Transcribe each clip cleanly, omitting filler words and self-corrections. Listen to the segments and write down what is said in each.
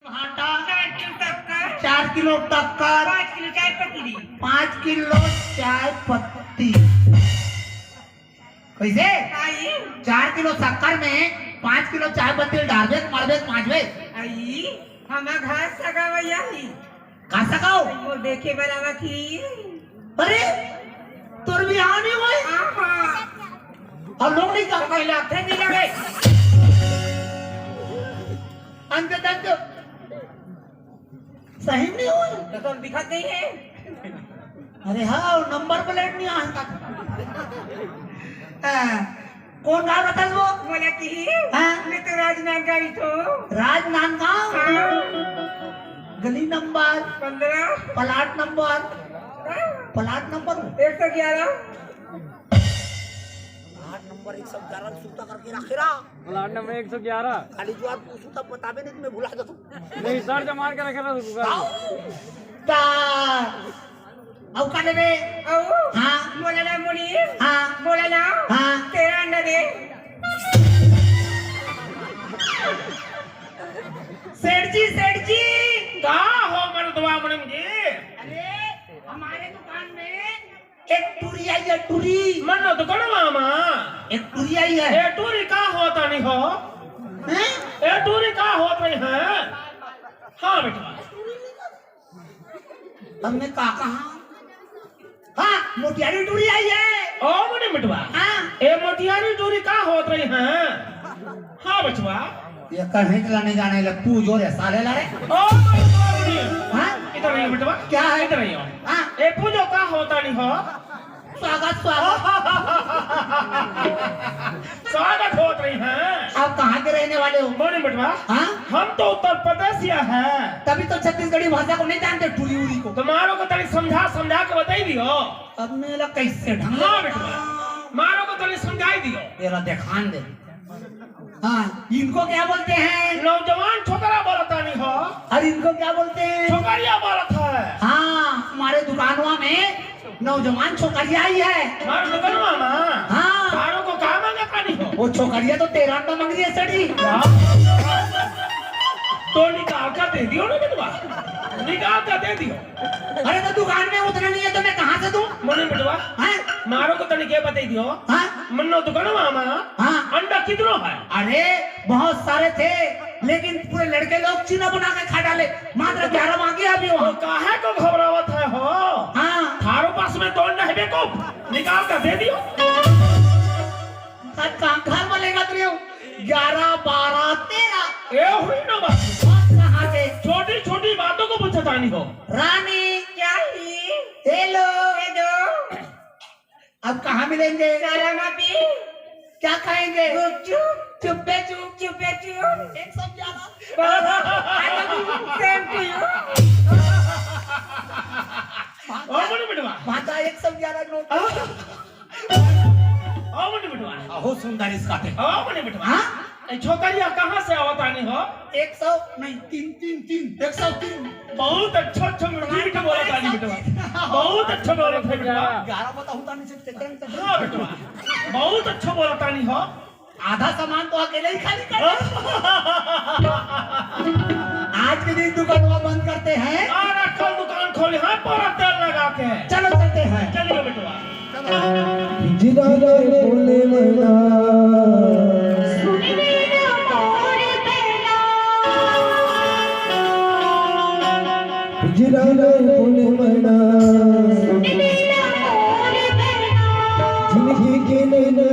आटा 4 किलो शक्कर 4 किलो चाय पत्ती 5 किलो चाय पत्ती। कैसे? 4 किलो शक्कर में 5 किलो चाय पत्ती डाल दे, मार दे 5 में। आई हम घास सगावैया ही का सकाओ वो देखे बनावा की। अरे तोर भी आने हुए और लोग नहीं कर पहले थे नहीं लगे अंत तक सही नहीं हुए तो तुम दिखत नहीं है। अरे हाँ नंबर प्लेट नहीं आता। कौन गाँव रहता है वो? बोला कि हाँ? मैं तो राजनांदगांव तो राजनांदगांव गली नंबर 15 प्लाट नंबर 111 नंबर 111 सूता करके रखे रहा। प्लाट नंबर 111 खाली जो आपको सूता पता भी नहीं तुम्हें भुला दो नहीं सर जो मार के रखे रहा अब का दे आओ हाँ बोला ना मुनी हाँ बोला ना हाँ तेरा अंडा दे। सेठ जी का हो मर्दवा मणि जी। अरे हमारे दुकान में एक टूरी आई है टूरी मनो तो कौन मामा एक टूरी आई है। ए टूरी का होता नहीं हो हैं? ए टूरी का होत नहीं है। हाँ बेटा हमने कहा हाँ मोतियारी टूरी आई है। ओ मणि मिटवा हाँ ए मोतियारी टूरी का होत रही है। हाँ बचवा ये कहीं चलाने जाने लग तू जो रे साले ला रे। ओ मर्दवा मणि हाँ इधर नहीं बेटवा क्या है? इधर नहीं हो। हाँ ए पूजो का होता नहीं हो। स्वागत स्वागत। स्वागत होत रही है। आप कहाँ के रहने वाले हो? मणि मिटवा हाँ हम तो उत्तर प्रदेश है। तभी तो छत्तीसगढ़ी भाषा को नहीं जानते टूरी उरी को। तुम्हारो को तनी समझा के बताई दियो। अब मेरा कैसे ढंग हाँ बेटवा मारो को तनी समझाई दियो। तेरा देखान दे। हाँ इनको क्या बोलते हैं? नौजवान छोकरा बोलता नहीं हो। और इनको क्या बोलते हैं? छोकरिया बोलत है। हाँ हमारे दुकानवा में नौजवान छोकरिया आई है। मारो दुकान मामा हाँ मारो को कहाँ मांगा नहीं हो। वो छोकरिया तो 13 अंडा मांग रही है सड़ी। तो निकाल कर दे दियो ना बेटवा निकाल कर दे दियो। अरे तो दुकान में उतना नहीं है तो मैं कहाँ से दूं? मणि बेटवा हाँ मारो को तनी के बताई दियो। हाँ मन्नो दुकान मामा हाँ अंडा कितनो है। अरे बहुत सारे थे लेकिन पूरे लड़के लोग चीना बना के खा डाले। मात्र 11 मांगे अभी तो वहाँ। काहे को घबरावत है हो। हाँ थारो पास में तो अंडा है को निकाल कर दे दियो। कहाँ घर बोलेगा तुम 11 12 13 ए हुई ना बात। कहाँ से? छोटी छोटी बातों को पूछता नहीं हो। रानी क्या ही हेलो दे दो अब कहाँ मिलेंगे? सलाम अभी क्या खाएंगे? गुपचुप चुप्पे चुप चुपे चुप 111। Same to you. ओ मणि बेटवा माता 111 नोट। ओ मणि बेटवा अहो सुंदर इसका थे। ओ मणि बेटवा हाँ ए छोकरिया कहाँ से आवता नहीं हो। 100 नहीं 3 103। बहुत अच्छा मीठा बोला ताली बेटवा बहुत अच्छा बोला था बेटवा। 11 पता होता नहीं सिर्फ हाँ बेटवा बहुत अच्छा बोला तानी हो। आधा सामान तो अकेले ही खाली कर। आज के दिन दुकान बंद करते हैं। और कल दुकान खोली है पूरा तेल लगा के। चलो चलते हैं। चलिए बेटवा। जिरारे बोले मैना जिरारे बोले मैना जिनकी के नैना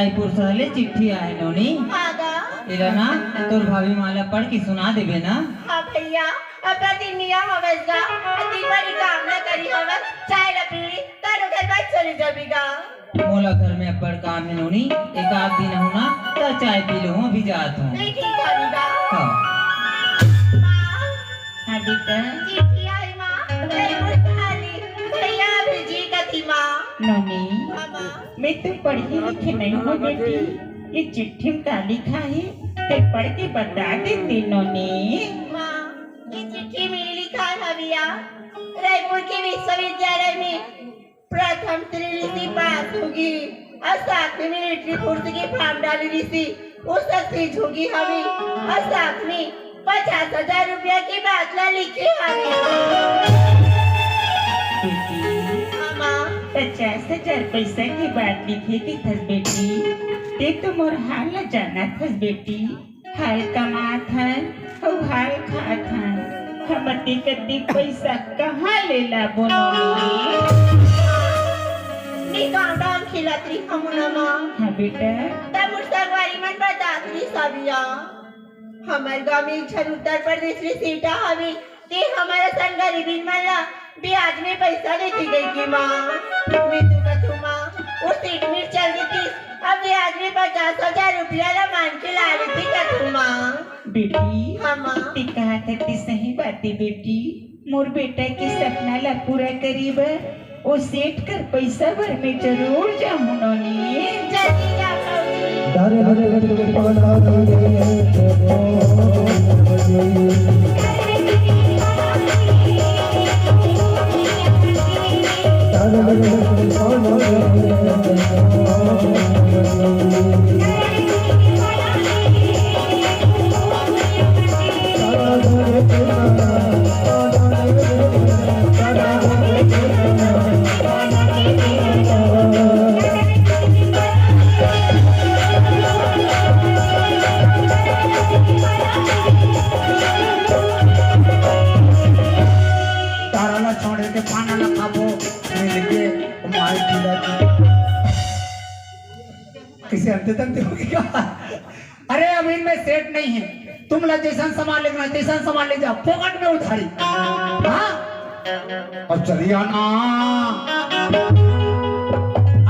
रायपुर सहले चिट्ठी आए नोनी हाँ गा इला ना तोर भाभी माला पढ़ के सुना देबे ना। हाँ भैया अपना दिन नियम हवस गा दिन भरी काम न करी हवस चाय ला पीड़ी तारो घर बात चली जाबीगा मोला घर में अब्बड़ काम है नोनी एक आध दिन होना तो चाय पी लूँ अभी जात हूँ। नहीं ठीक हवीगा हाँ हाँ बेटा चिट्ठी आई माँ नहीं मुस्ताली भैया भेजी कथी माँ नोनी हाँ माँ मैं तो पढ़ी लिखी नहीं हूँ बेटी, ये चिट्ठी में क्या लिखा है ते पढ़ के बता देती नोनी। माँ ये चिट्ठी में लिखा है भैया रायपुर के विश्वविद्यालय में प्रथम श्रेणी पास होगी और साथ में मिलिट्री फोर्स की फॉर्म डाली ऋषि उस सक्सेस होगी हमें और साथ में 50,000 रुपया की बातला लिखी हमें बेटी माँ 50,000 पैसा की बात लिखी थी थस बेटी, ते तो मोर हाल न जाना थस बेटी, हाल कमात है और हाल खात है, हम कति पैसा कहाँ ले ला बोनोनी। काउंटाउन खिलात्री हमना माँ हाँ बेटा तब मुर्सगवारी मन बताती सबिया हमारे गाँव में इधर उत्तर प्रदेश में सीटा हवी ते हमारा सन गरीबी मला ब्याज में पैसा देती गई की माँ मैं तू का तू माँ उस सीट में चल गई थी अब ब्याज में 50,000 रुपया ला मान के ला रही थी का तू माँ बेटी हाँ माँ ती कहा करती सही बातें बेटी, मोर बेटा के सपना ला पूरा करीब वो सेठ कर पैसा भर में जरूर जाऊँ नोनी। जल्दी जा कौड़ी दारे भरे पाना तारा छोड़े के पाना न खाबो मिलके माई पीला किसे अंत तक दोगे क्या? अरे अब इनमें सेट नहीं है, तुम ला जैसन सामान लेना जैसन सामान ले जाओ फोकट में उधारी। हाँ और चलिए ना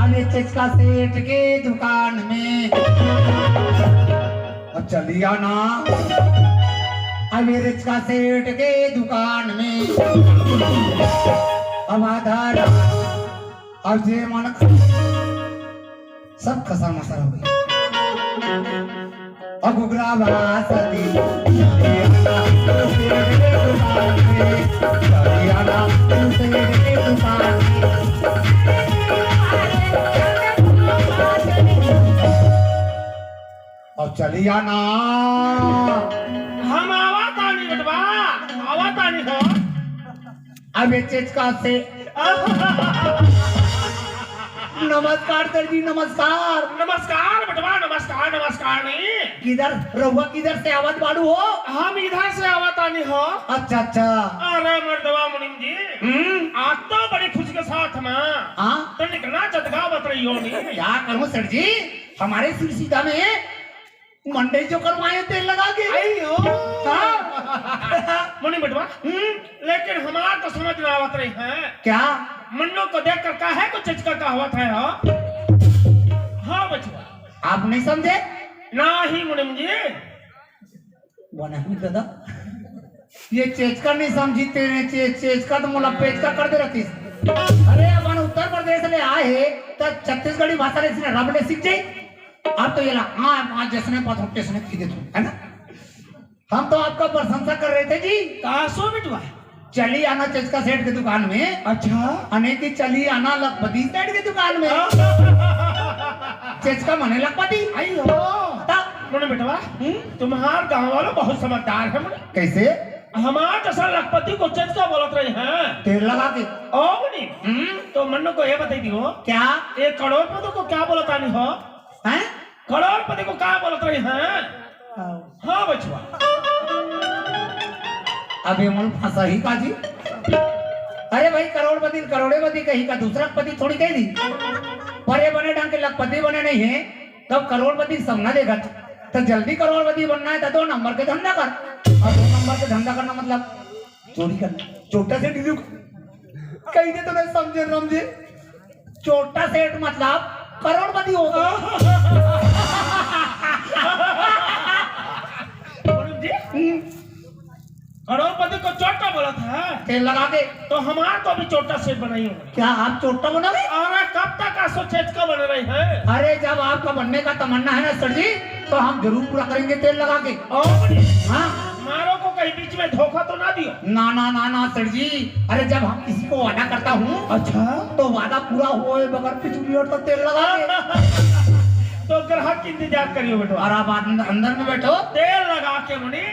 अरे चिचका सेठ के दुकान में और चलिए ना अमेरिक का सेठ के दुकान में अब आधार अब जे मन सब खसा मसा हो गई अब घुघरा बासती अब चलिया ना हम आवा तानी बेटवा आवा तानी हो अब ये चिचका से नमस्कार सर जी नमस्कार। नमस्कार बेटवा नमस्कार नमस्कार नहीं किधर रहुआ किधर से आवाज बाड़ू हो? हम इधर से आवा तानी हो। अच्छा अच्छा अरे मर्दवा मुनिम जी आज तो बड़ी खुशी के साथ में हाँ तो निकलना चटका बत रही हो नहीं क्या करूं सर जी, हमारे सीधा में मंडे जो करवाए तेल लगा के आई हो हाँ? मुनि बेटवा लेकिन हमारा तो समझ में आवत रही है क्या मन्नो को देख कर कहा है कुछ चिचका का हुआ था हो हाँ बचवा आप नहीं समझे? नहीं मुनिम जी बना ही दादा ये चेचका नहीं समझी तेरे चेचका तो मोला पेचका कर दे रखी। अरे अपन उत्तर प्रदेश ले आए है तो छत्तीसगढ़ी भाषा ले रबले सीख जाए। आप तो ये ला हाँ जैसने पथोटे से खींचे तुम है ना। हम तो आपका प्रशंसा कर रहे थे जी। कहा सो बेटवा चली आना चेचका सेठ की दुकान में। अच्छा अनेकी चली आना लखपति सेठ की दुकान में। चेचका मने लखपति आई हो मुनि बेटवा तुम्हार गाँव वालों बहुत समझदार है मुनि। कैसे? हमारा जैसा लखपति को चिचका बोलत रहे हैं तेल लगा के। ओ मुनि तो मन्नो को ये बताई दी हो क्या एक करोड़पति को क्या बोलता नहीं हो हैं? करोड़पति को क्या बोलत रहे हैं हाँ बचवा अबे मोल फंसा ही का जी। अरे भाई करोड़पति करोड़ेपति कहीं का दूसरा पति थोड़ी कह दी। परे बने ढंग के लखपति बने नहीं है तब करोड़पति समझा देगा। तो जल्दी करोड़पति बनना है तो 2 नंबर के धंधा कर। और 2 नंबर के धंधा करना मतलब चोरी करना। छोटा सेठ कहीं दे तो नहीं समझे। छोटा सेठ मतलब करोड़पति होगा। करोड़पति को चोटा बोला था, तेल लगा के तो हमार को भी चोटा सेठ बनाई होगी। क्या आप चोटा बनोगे? अरे कब तक आसो चेचका बन रही है? अरे जब आपका बनने का तमन्ना है ना सर जी, तो हम जरूर पूरा करेंगे तेल लगा के। हाँ, मारो को कहीं बीच में धोखा तो ना दियो। ना सर जी। अरे जब हम किसी को वादा करता हूँ, अच्छा, तो वादा पूरा होए बगैर पिछली ओर तो तेल लगा के। तो ग्राहक की इंतजार करियो बेटो। और आप अंदर में बैठो, तेल लगा के मुनि।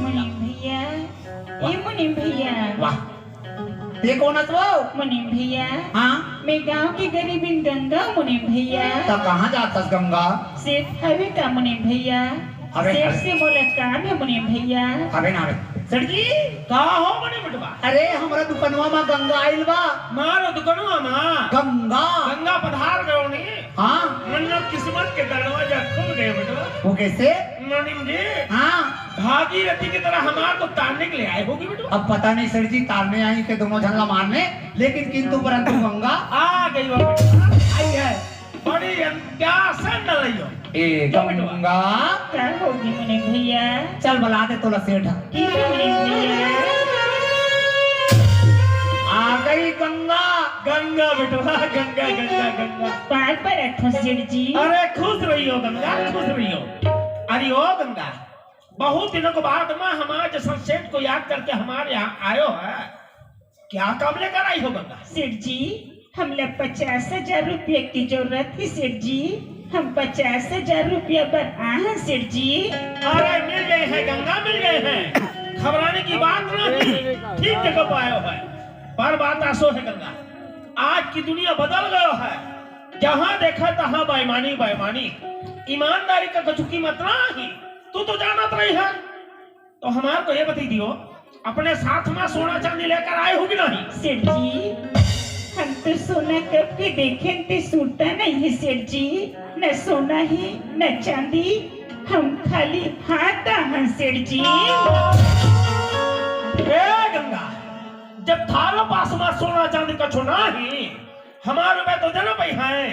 मुनीम भैया, ये मुनीम भैया, वाह, ये कौन है वो? मुनीम भैया, हाँ, मैं गांव की गरीबिन गंगा मुनीम भैया। तो कहाँ जाता गंगा? सेठ हवे का मुनीम भैया, अबे, सेठ अबे। से मुलाकात है मुनीम भैया। अबे ना सर जी, कहा हो मुनि बेटवा? अरे हमारा दुकानवा में गंगा आइल बा। मारो दुकानवा मां गंगा, गंगा पधार गयो नी। हाँ, मन्नो किस्मत के दरवाजा खुल गए बेटवा। वो कैसे? मुनीम जी, हाँ, भागीरथी की तरह हमार को तारने के लिए आए होगी बेटवा। अब पता नहीं सर जी, तारने आई के दोनों झंगा मारने, लेकिन किंतु परंतु गंगा आ गई वो बेटवा, आई है। बड़ी क्या सन डलियो। ए गंगा, क्या होगी मुनीम भैया? चल बुला दे तोला सेठ। की मुनीम भैया? आ गई गंगा। गंगा बेटवा, गंगा गंगा गंगा। पार पर रखो सेठ जी। अरे खुश रहियो गंगा, खुश रहियो। अरे ओ गंगा, बहुत दिनों के बाद में हमारे जैसा सेठ को याद करके हमारे यहाँ आयो है। क्या काम लेकर आई हो गंगा? सेठ जी, हमने 50,000 रुपये की जरूरत थी सेठ जी। हम 50,000 रुपये पर आए हैं सेठ जी। अरे मिल गए हैं गंगा, मिल गए हैं। घबराने की बात नहीं, ठीक जगह पर आयो है। पर बात आसो है गंगा, आज की दुनिया बदल गयो है। जहाँ देखा तहाँ बेईमानी बेईमानी, ईमानदारी का कुछ कीमत नहीं। तू तो जानत रही है। तो हमारे को ये बता दियो, अपने साथ में सोना चांदी लेकर आए होगी नहीं? सेठ जी, हम तो सोना कब के देखें तो सूटा नहीं है सेठ जी। न सोना है न चांदी, हम खाली हाथ हैं सेठ जी। ए गंगा, जब थारो पास में सोना चांदी का छुना ही, हमारे रुपए तो देना पई हैं।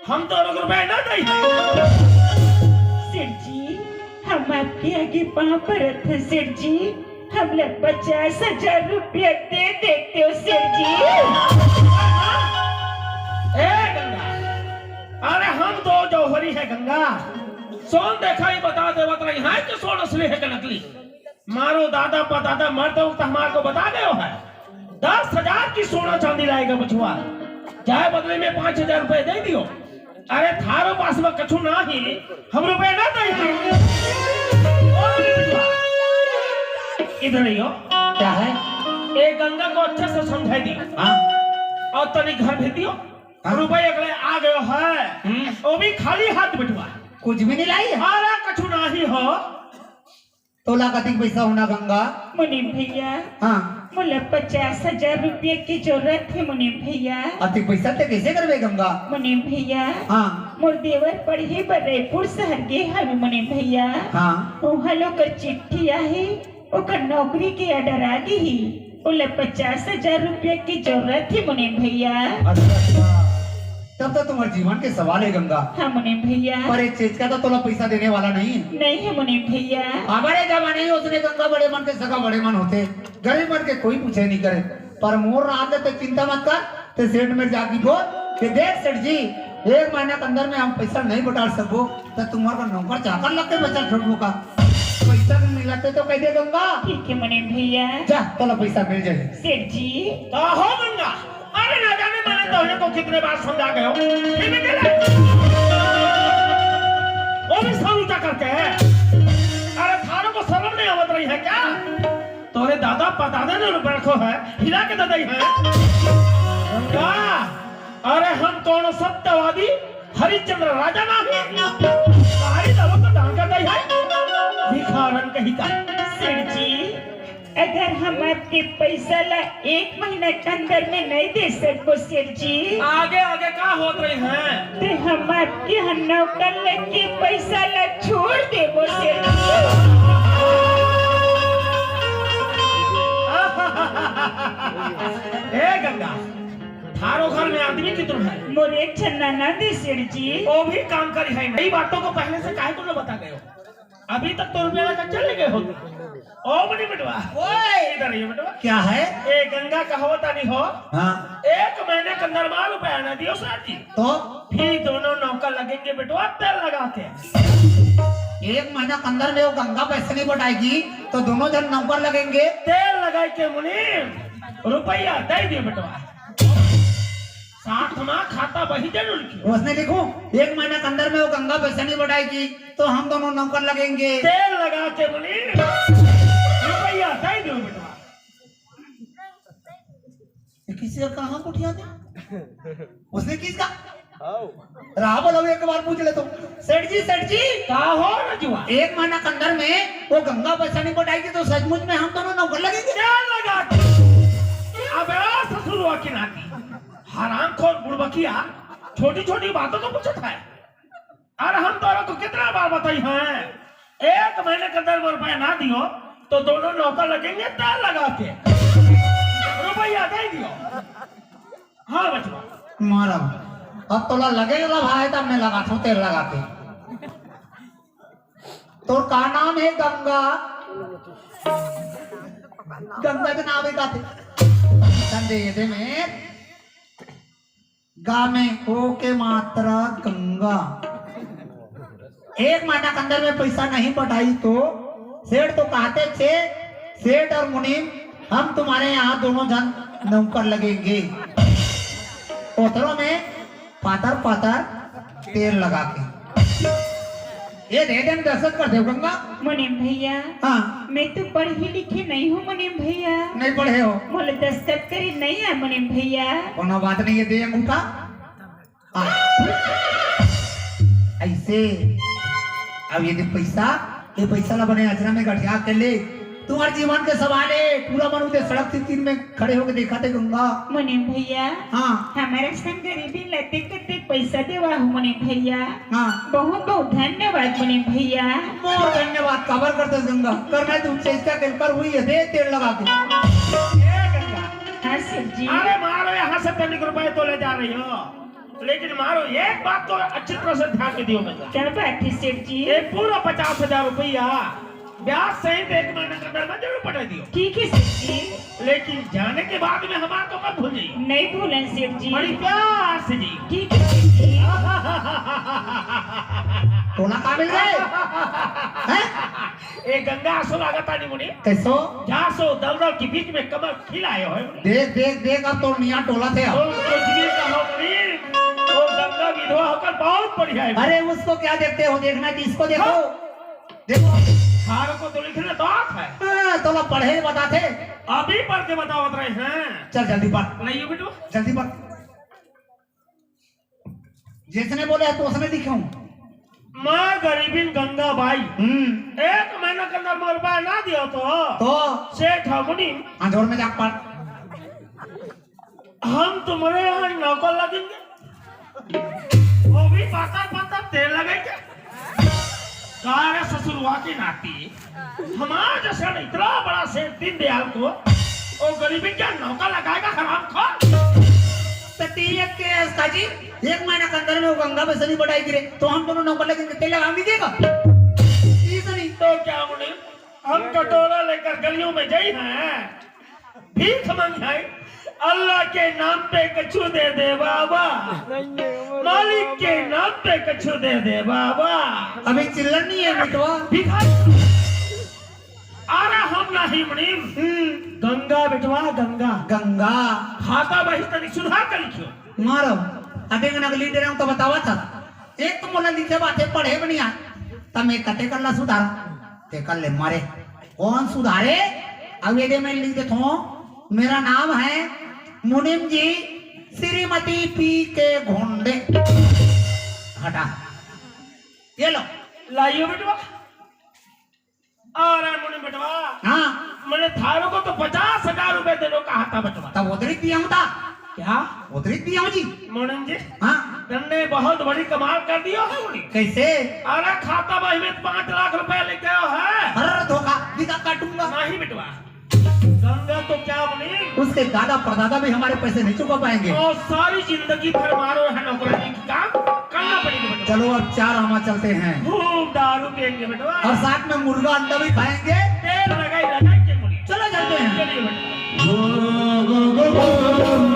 हम तो रुपए ना दे। सेठ जी, हम आपके आगे पाँव पर रखे सेठ जी। हमने 50,000 रुपये दे देते हो सेठ जी। ए गंगा, अरे हम तो जौहरी है गंगा। सोन देखा ही बता दे रही है कि सोन असली है कि नकली। मारो दादा पदादा मरते वक्त हमारे को बता दे है। 10,000 की सोना चांदी लाएगा बछुआ, चाहे बदले में 5,000 रुपए दे दियो। अरे थारो पास में कछु ना ही, हम रुपए ना दे। इधर ही हो। क्या है? ए गंगा को अच्छे से समझाई दी। हाँ, और तनी घर भेज दियो। हाँ? रुपए अगले आ गयो है, वो भी खाली हाथ बिठवा। कुछ भी नहीं लाई है। अरे कछु ना ही हो। तोला कतिक पैसा होना गंगा? मुनीम भैया, हाँ, मुझे 50,000 रुपये की जरूरत है मुनीम भैया। अतिक पैसा ते कैसे करवे गंगा? मुनीम भैया, हाँ, मोर देवर पढ़े बरेपुर शहर गे हवे मुनीम भैया। हाँ, वहाँ लोग चिट्ठी आई, ओकर नौकरी के ऑर्डर आ गई। बोले 50,000 रुपये की जरूरत थी मुनीम भैया। अच्छा, तब तो तुम्हारे जीवन के सवाल है गंगा। हाँ मुनीम भैया। पर एक चीज का तो तोला पैसा देने वाला नहीं है। नहीं है मुनीम भैया। हमारे जमाने ही उसने गंगा बड़े मन के सगा बड़े मन होते, गरीब मन के कोई पूछे नहीं करे। पर मोर रात तो चिंता मत कर, तो सेठ में जाके बोल कि देख सेठ जी, 1 महीने के अंदर में हम पैसा नहीं बता सको, तो तुम्हारा नौकर चाकर लग के बचा छोड़ो का। पैसा मिलाते तो कह दे गंगा। ठीक है मुनीम भैया। जा, तोला पैसा मिल जाए। सेठ जी, तो हो गंगा, अरे ना जाने मैंने तो को कितने बार समझा गए हो। वो भी समझा करके है। अरे थारों को शर्म नहीं आवत रही है क्या? तोरे दादा पदादा ने रुपए रखो है, हिला के दे है गंगा। अरे हम कौन सत्यवादी हरिश्चंद्र राजा ना है? सारी दलों को डांका दे है भिखारन कहीं का। सेठ जी, अगर हमारे आपके पैसा ला 1 महीना के अंदर में नहीं दे सकते सेठ जी। आगे आगे का होत रही हैं? ते हम आपके यहाँ नौकर लेके पैसा ला छोड़ देबो सेठ जी। ए गंगा, थारो घर में आदमी कितने है? मोर एक छन्ना ना दे सेठ जी। वो भी काम करी है। नई बातों को पहले से काहे तुमने बता गए हो? अभी तक तो रुपया का चले गए हो। ओ बड़ी बेटवा, ओए इधर ये बेटवा। क्या है? ए गंगा का होता नहीं हो। हाँ 1 महीने के अंदर माल रुपया ना दियो सर जी, तो फिर दोनों नौकर लगेंगे बेटवा तेल लगा के। 1 महीना के अंदर में वो गंगा पैसे नहीं बढ़ाएगी तो दोनों जन नौकर लगेंगे। तेल लगा के मुनीम रुपया दे दियो बेटवा। साथ में खाता बही जरूर लिखियो। उसने लिखो 1 महीना के अंदर में वो गंगा पैसे नहीं बढ़ाएगी तो हम दोनों नौकर लगेंगे। तेल लगा के मुनीम रुपया दे दियो बेटवा। किसी का कहाँ कुटिया दे? उसने किसका? रहा बोलो एक बार पूछ ले तो। सेठ जी का हो रजुआ? 1 महीना के अंदर में वो गंगा पैसा नहीं बढ़ाएगी तो सचमुच में हम दोनों नौकर लगेंगे। तेल लगा के। अब ससुरवा की नाती हरामखोर बुड़बकिया छोटी छोटी बातों को पूछता है। अरे हम तोरा को कितना बार बताई हैं 1 महीने के अंदर रुपया ना दियो तो दोनों नौकर लगेंगे तेल लगा के। रुपया दे दियो। हाँ बचवा। मारा अब तोला लगेगा भाई तब मैं लगाता हूँ तेल लगा के। तो का नाम है गंगा। गंगा के नाम है गाते संदेश में गा में ओ के मात्रा गंगा। 1 महीना के अंदर में पैसा नहीं बढ़ाई तो सेठ तो कहते थे सेठ और मुनीम हम तुम्हारे यहाँ दोनों जन नौकर लगेंगे। पोतरों में पातर पातर तेल लगा के ये दे दें दस्तखत कर दो गंगा। मुनीम भैया हाँ मैं तो पढ़ी लिखी नहीं हूँ मुनीम भैया। नहीं पढ़े हो? मोले दस्तखत करी नहीं है मुनीम भैया। कोनो बात नहीं है दे अंगूठा। ऐसे अब ये पैसा ला बने अचरा में गठिया के ले तुम्हारे जीवन के सवाल है। पूरा मन उधर सड़क से 3 में खड़े होकर देखा थे गंगा। मुनीम भैया हाँ हमारे संग गरीबी लते कते पैसा देवा हूँ मुनीम भैया। हाँ बहुत बहुत धन्यवाद मुनीम भैया। बहुत धन्यवाद। खबर करते गंगा करना तुमसे इसका कर हुई है दे तेल लगा के। ए गंगा, हाँ सर जी। अरे मारो यहाँ से 3 रुपए तो ले जा रही हो, लेकिन मारो एक बात तो अच्छी तरह से ध्यान के दियो बेटा। क्या बात है सेठ जी? ये पूरा 50,000 रुपया ब्याज सहित 1 महीने के अंदर में जरूर पटा दियो। ठीक है सेठ जी। लेकिन जाने के बाद में हमारा तो मत भूल जाइए। नहीं भूलन सेठ जी। बड़ी प्यार से जी। ठीक है सेठ जी। टोला कहाँ मिल गए? ए गंगा आसो लागता नहीं मुनी। कैसो? जहाँ सो दलदल के बीच में कमर खिलाए हो मुनी। देख देख देख अब तो निया टोला थे। तो कुछ भी कहो मुनी, वो गंगा विधवा होकर बहुत बढ़िया है। अरे उसको क्या देखते हो? देखना कि इसको देखो। देखो खारों को तो लिखने बात है। तोला पढ़े बताते अभी पढ़ के बतावत रहे हैं। चल जल्दी पढ़। नहीं बेटू जल्दी पढ़। जिसने बोले तो उसने लिखा मैं गरीबिन गंगा बाई 1 महीना के अंदर में रुपया ना दियो तो सेठ मुनि अंजोर में जाकर पढ़। हम तुम्हारे यहाँ नौकर लगेंगे, वो भी पाता तेल लगेंगे। सारे ससुरवा की नाती हमारा जैसा इतना बड़ा सेठ दीनदयाल को वो गरीबी क्या नौकर लगाएगा हराम खोर। जी 1 महीना के अंदर में वो गंगा पैसा नहीं बढ़ाई गिरे तो हम दोनों नौकर लगेंगे तेल लगा नहीं देगा। नहीं तो क्या मुनि हम कटोरा लेकर गलियों में गई हैं, भीख मंगाई, अल्लाह के नाम पे कछु दे दे बाबा, मालिक के नाम पे कछु दे दे बाबा। अभी चिल्लर नहीं है बेटवा। भिखारी अरे हम नहीं मुनीम गंगा बेटवा गंगा गंगा खाता बही तनी सुधार कर लिखियो। मारो अटेंग नगली दे रहा हूं तो बतावा था। एक तो मोला लिखे बातें पढ़े बढ़िया तब मैं कटे कर ला सुधार ते कर ले मारे कौन सुधारे। अब ये दे मैं लिख देता हूं मेरा नाम है मुनीम जी श्रीमती पी के घोंडे। हटा ये लो लाइयो बेटवा अरे मुनि बेटवा हाँ मैंने थारों को तो 50,000 रुपए देने को कहा था बेटवा। तब उतरी दिया हूँ था क्या उतरी दिया हूँ जी। मुनि जी हाँ तुमने बहुत बड़ी कमाल कर दिया है मुनि। कैसे? अरे खाता भाई में 5 लाख रुपए लेके आयो है। हर धोखा दिखा काटूंगा। नहीं बेटवा गंगा तो क्या मुनि उसके दादा परदादा भी हमारे पैसे नहीं चुका पाएंगे। और सारी जिंदगी भर मारो है नौकरानी की काम करना पड़ेगा बेटवा। चलो अब 4 आमा चलते हैं खूब दारू पियेंगे बेटवा और साथ में मुर्गा अंडा भी खाएंगे। तेल लगाई के मुनि। चलो चलते हैं। चलिए बेटवा। गो गो गो गो